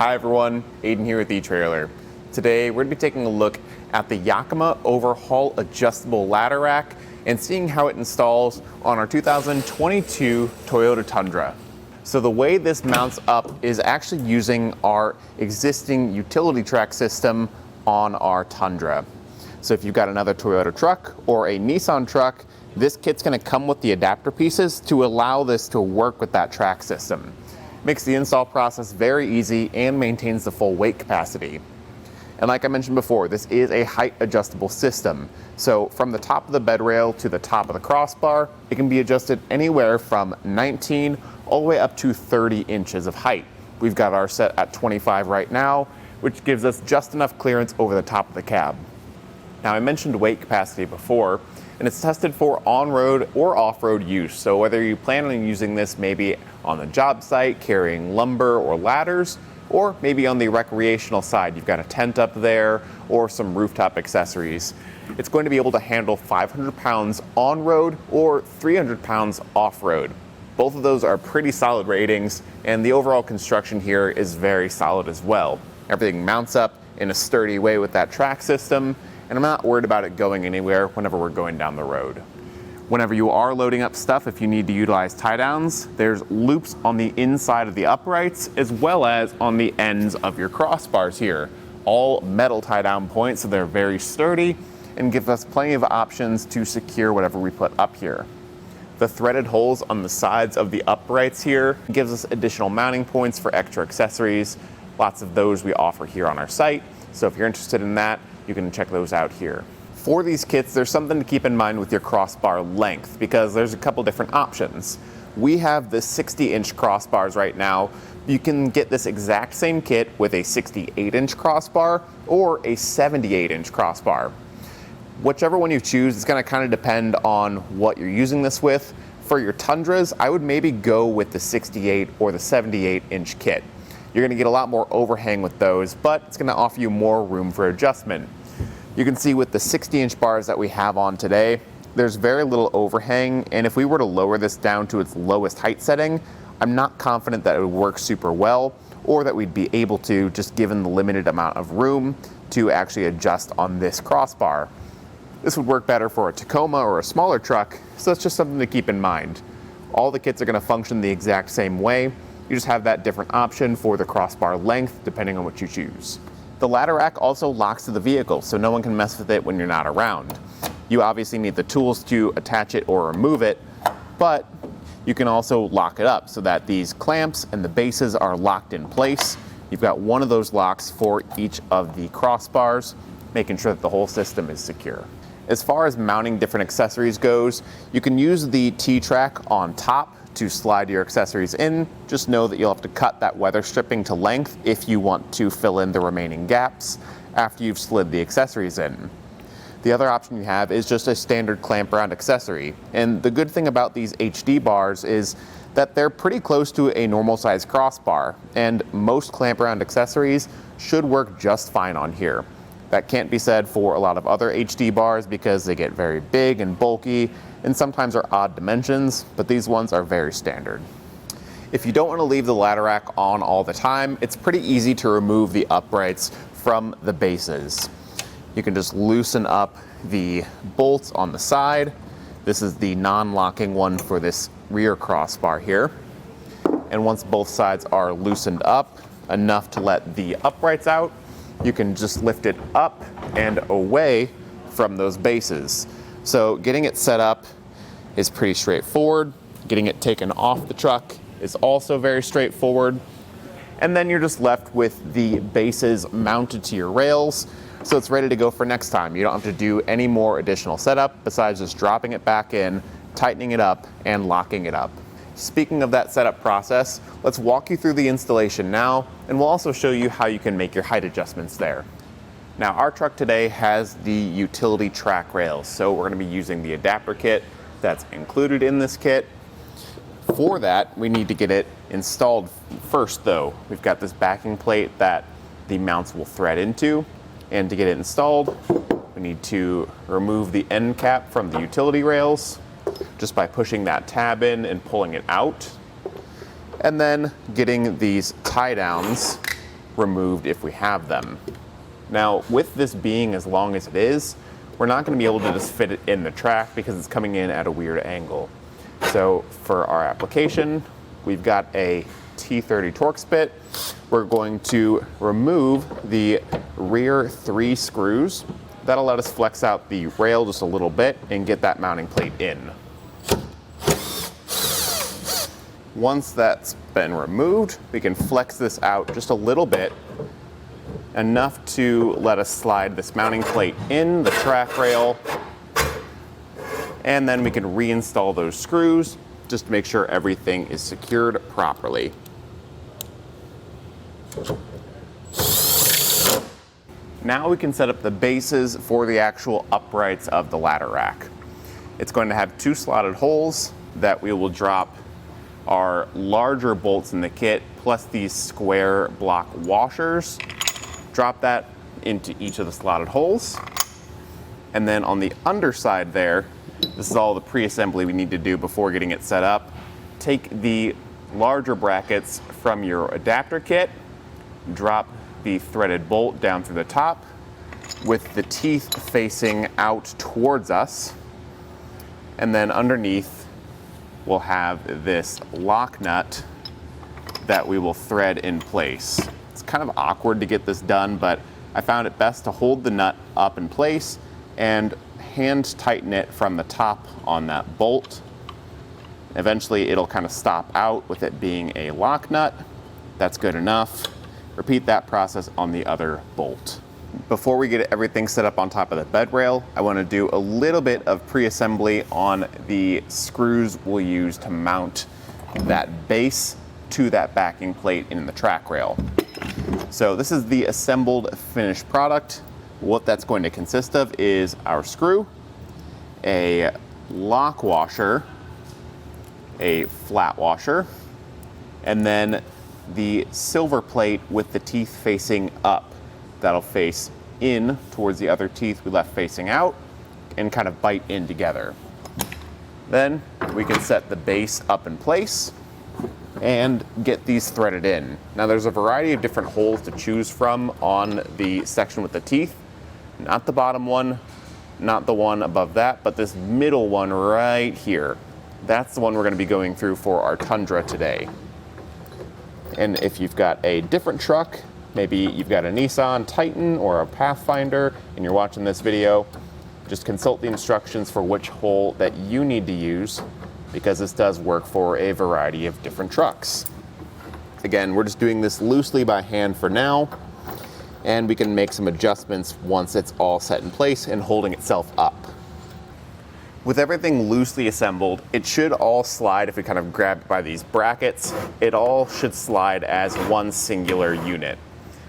Hi everyone, Aiden here with eTrailer. Today we're going to be taking a look at the Yakima OverHaul adjustable ladder rack and seeing how it installs on our 2022 Toyota Tundra. So the way this mounts up is actually using our existing utility track system on our Tundra. So if you've got another Toyota truck or a Nissan truck, this kit's going to come with the adapter pieces to allow this to work with that track system. Makes the install process very easy and maintains the full weight capacity. And like I mentioned before, this is a height adjustable system. So from the top of the bed rail to the top of the crossbar, it can be adjusted anywhere from 19 all the way up to 30 inches of height. We've got ours set at 25 right now, which gives us just enough clearance over the top of the cab. Now I mentioned weight capacity before, and it's tested for on-road or off-road use. So whether you plan on using this maybe on the job site, carrying lumber or ladders, or maybe on the recreational side, you've got a tent up there or some rooftop accessories. It's going to be able to handle 500 pounds on-road or 300 pounds off-road. Both of those are pretty solid ratings, and the overall construction here is very solid as well. Everything mounts up in a sturdy way with that track system, and I'm not worried about it going anywhere whenever we're going down the road. Whenever you are loading up stuff, if you need to utilize tie downs, there's loops on the inside of the uprights as well as on the ends of your crossbars here. All metal tie down points, so they're very sturdy and give us plenty of options to secure whatever we put up here. The threaded holes on the sides of the uprights here gives us additional mounting points for extra accessories. Lots of those we offer here on our site, so if you're interested in that, you can check those out here. For these kits, there's something to keep in mind with your crossbar length because there's a couple different options. We have the 60-inch crossbars right now. You can get this exact same kit with a 68-inch crossbar or a 78-inch crossbar. Whichever one you choose is going to kind of depend on what you're using this with. For your Tundras, I would maybe go with the 68 or the 78-inch kit. You're going to get a lot more overhang with those, but it's going to offer you more room for adjustment. You can see with the 60-inch bars that we have on today, there's very little overhang, and if we were to lower this down to its lowest height setting, I'm not confident that it would work super well, or that we'd be able to, just given the limited amount of room, to actually adjust on this crossbar. This would work better for a Tacoma or a smaller truck, so that's just something to keep in mind. All the kits are going to function the exact same way. You just have that different option for the crossbar length depending on what you choose. The ladder rack also locks to the vehicle, so no one can mess with it when you're not around. You obviously need the tools to attach it or remove it, but you can also lock it up so that these clamps and the bases are locked in place. You've got one of those locks for each of the crossbars, making sure that the whole system is secure. As far as mounting different accessories goes, you can use the T-track on top to slide your accessories in. Just know that you'll have to cut that weather stripping to length if you want to fill in the remaining gaps after you've slid the accessories in. The other option you have is just a standard clamp around accessory. And the good thing about these HD bars is that they're pretty close to a normal size crossbar, and most clamp around accessories should work just fine on here. That can't be said for a lot of other HD bars because they get very big and bulky and sometimes are odd dimensions, but these ones are very standard. If you don't want to leave the ladder rack on all the time, it's pretty easy to remove the uprights from the bases. You can just loosen up the bolts on the side. This is the non-locking one for this rear crossbar here. And once both sides are loosened up enough to let the uprights out, you can just lift it up and away from those bases. So getting it set up is pretty straightforward. Getting it taken off the truck is also very straightforward. And then you're just left with the bases mounted to your rails, so it's ready to go for next time. You don't have to do any more additional setup besides just dropping it back in, tightening it up, and locking it up. Speaking of that setup process, let's walk you through the installation now, and we'll also show you how you can make your height adjustments there. Now, our truck today has the utility track rails, so we're going to be using the adapter kit that's included in this kit. For that, we need to get it installed first though. We've got this backing plate that the mounts will thread into, and to get it installed, we need to remove the end cap from the utility rails just by pushing that tab in and pulling it out. And then getting these tie downs removed if we have them. Now, with this being as long as it is, we're not going to be able to just fit it in the track because it's coming in at a weird angle. So for our application, we've got a T30 Torx bit. We're going to remove the rear 3 screws. That'll let us flex out the rail just a little bit and get that mounting plate in. Once that's been removed, we can flex this out just a little bit, enough to let us slide this mounting plate in the track rail, and then we can reinstall those screws just to make sure everything is secured properly. Now we can set up the bases for the actual uprights of the ladder rack. It's going to have 2 slotted holes that we will drop our larger bolts in the kit, plus these square block washers. Drop that into each of the slotted holes. And then on the underside there, this is all the pre-assembly we need to do before getting it set up. Take the larger brackets from your adapter kit, drop the threaded bolt down through the top with the teeth facing out towards us. And then underneath, we'll have this lock nut that we will thread in place. It's kind of awkward to get this done, but I found it best to hold the nut up in place and hand tighten it from the top on that bolt. Eventually it'll kind of stop out with it being a lock nut. That's good enough. Repeat that process on the other bolt. Before we get everything set up on top of the bed rail, I want to do a little bit of pre-assembly on the screws we'll use to mount that base to that backing plate in the track rail. So this is the assembled finished product. What that's going to consist of is our screw, a lock washer, a flat washer, and then the silver plate with the teeth facing up. That'll face in towards the other teeth we left facing out and kind of bite in together. Then we can set the base up in place and get these threaded in. Now there's a variety of different holes to choose from on the section with the teeth. Not the bottom one, not the one above that, but this middle one right here. That's the one we're going to be going through for our Tundra today. And if you've got a different truck, maybe you've got a Nissan Titan or a Pathfinder and you're watching this video, just consult the instructions for which hole that you need to use, because this does work for a variety of different trucks. Again, we're just doing this loosely by hand for now, and we can make some adjustments once it's all set in place and holding itself up. With everything loosely assembled, it should all slide. If we kind of grab it by these brackets, it all should slide as one singular unit.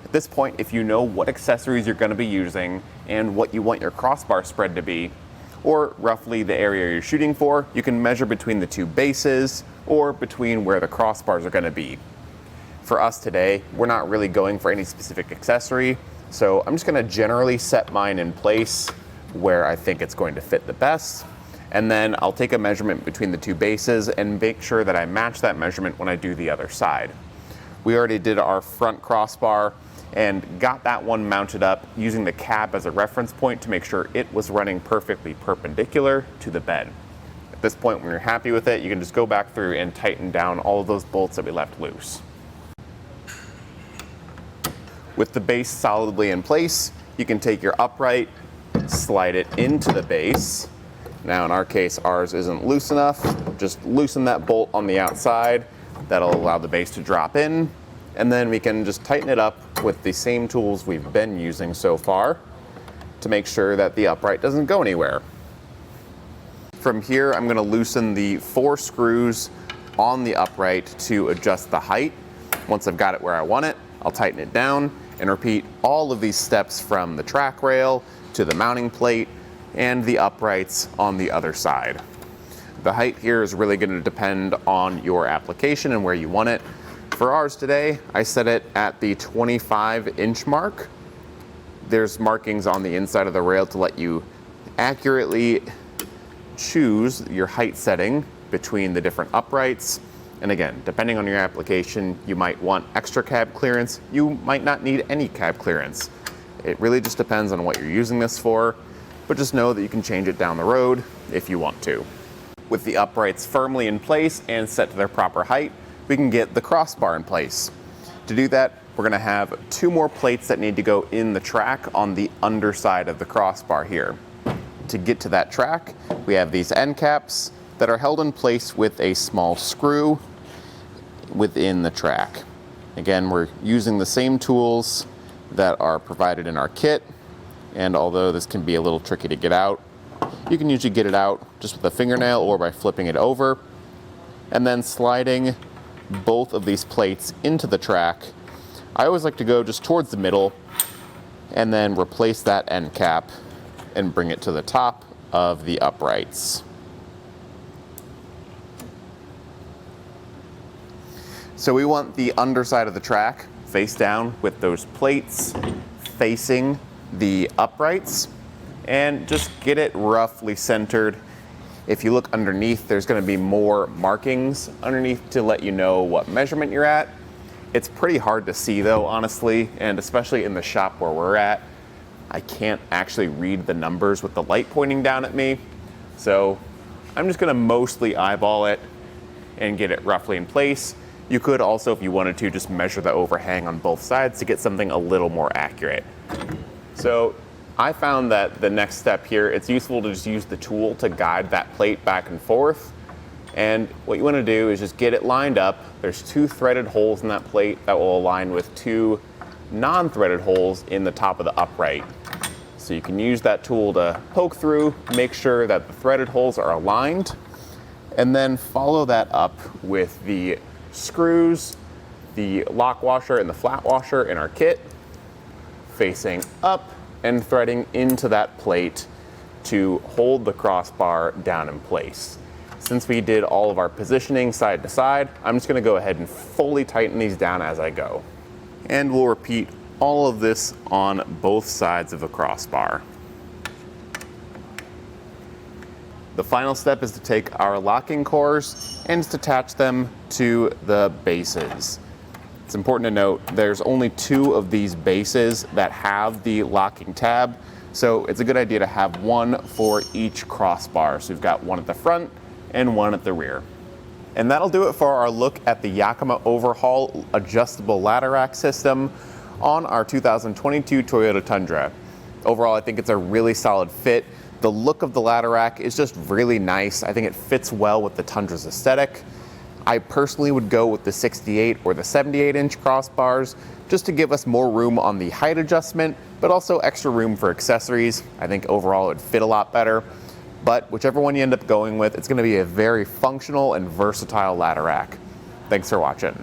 At this point, if you know what accessories you're going to be using and what you want your crossbar spread to be, or roughly the area you're shooting for, you can measure between the 2 bases or between where the crossbars are going to be. For us today, we're not really going for any specific accessory, so I'm just going to generally set mine in place where I think it's going to fit the best. And then I'll take a measurement between the 2 bases and make sure that I match that measurement when I do the other side. We already did our front crossbar and got that one mounted up using the cab as a reference point to make sure it was running perfectly perpendicular to the bed. At this point, when you're happy with it, you can just go back through and tighten down all of those bolts that we left loose. With the base solidly in place, you can take your upright, slide it into the base. Now in our case, ours isn't loose enough. Just loosen that bolt on the outside. That'll allow the base to drop in. And then we can just tighten it up with the same tools we've been using so far to make sure that the upright doesn't go anywhere. From here, I'm going to loosen the 4 screws on the upright to adjust the height. Once I've got it where I want it, I'll tighten it down and repeat all of these steps from the track rail to the mounting plate and the uprights on the other side. The height here is really going to depend on your application and where you want it. For ours today, I set it at the 25-inch mark. There's markings on the inside of the rail to let you accurately choose your height setting between the different uprights And again, depending on your application, you might want extra cab clearance, you might not need any cab clearance. It really just depends on what you're using this for, but just know that you can change it down the road if you want to. With the uprights firmly in place and set to their proper height, we can get the crossbar in place. To do that, we're gonna have 2 more plates that need to go in the track on the underside of the crossbar here. To get to that track, we have these end caps that are held in place with a small screw within the track. Again, we're using the same tools that are provided in our kit, and although this can be a little tricky to get out, you can usually get it out just with a fingernail or by flipping it over, and then sliding both of these plates into the track. I always like to go just towards the middle and then replace that end cap and bring it to the top of the uprights. So we want the underside of the track face down with those plates facing the uprights, and just get it roughly centered. If you look underneath, there's going to be more markings underneath to let you know what measurement you're at. It's pretty hard to see though, honestly, and especially in the shop where we're at, I can't actually read the numbers with the light pointing down at me. So I'm just going to mostly eyeball it and get it roughly in place. You could also, if you wanted to, just measure the overhang on both sides to get something a little more accurate. So I found that the next step here, it's useful to just use the tool to guide that plate back and forth. And what you want to do is just get it lined up. There's 2 threaded holes in that plate that will align with 2 non-threaded holes in the top of the upright. So you can use that tool to poke through, make sure that the threaded holes are aligned, and then follow that up with the screws, the lock washer and the flat washer in our kit, facing up and threading into that plate to hold the crossbar down in place. Since we did all of our positioning side to side, I'm just gonna go ahead and fully tighten these down as I go. And we'll repeat all of this on both sides of the crossbar. The final step is to take our locking cores and just attach them to the bases. It's important to note there's only 2 of these bases that have the locking tab, so it's a good idea to have one for each crossbar. So we've got one at the front and one at the rear. And that'll do it for our look at the Yakima OverHaul adjustable ladder rack system on our 2022 Toyota Tundra. Overall, I think it's a really solid fit. The look of the ladder rack is just really nice. I think it fits well with the Tundra's aesthetic. I personally would go with the 68 or the 78-inch crossbars just to give us more room on the height adjustment, but also extra room for accessories. I think overall it would fit a lot better. But whichever one you end up going with, it's going to be a very functional and versatile ladder rack. Thanks for watching.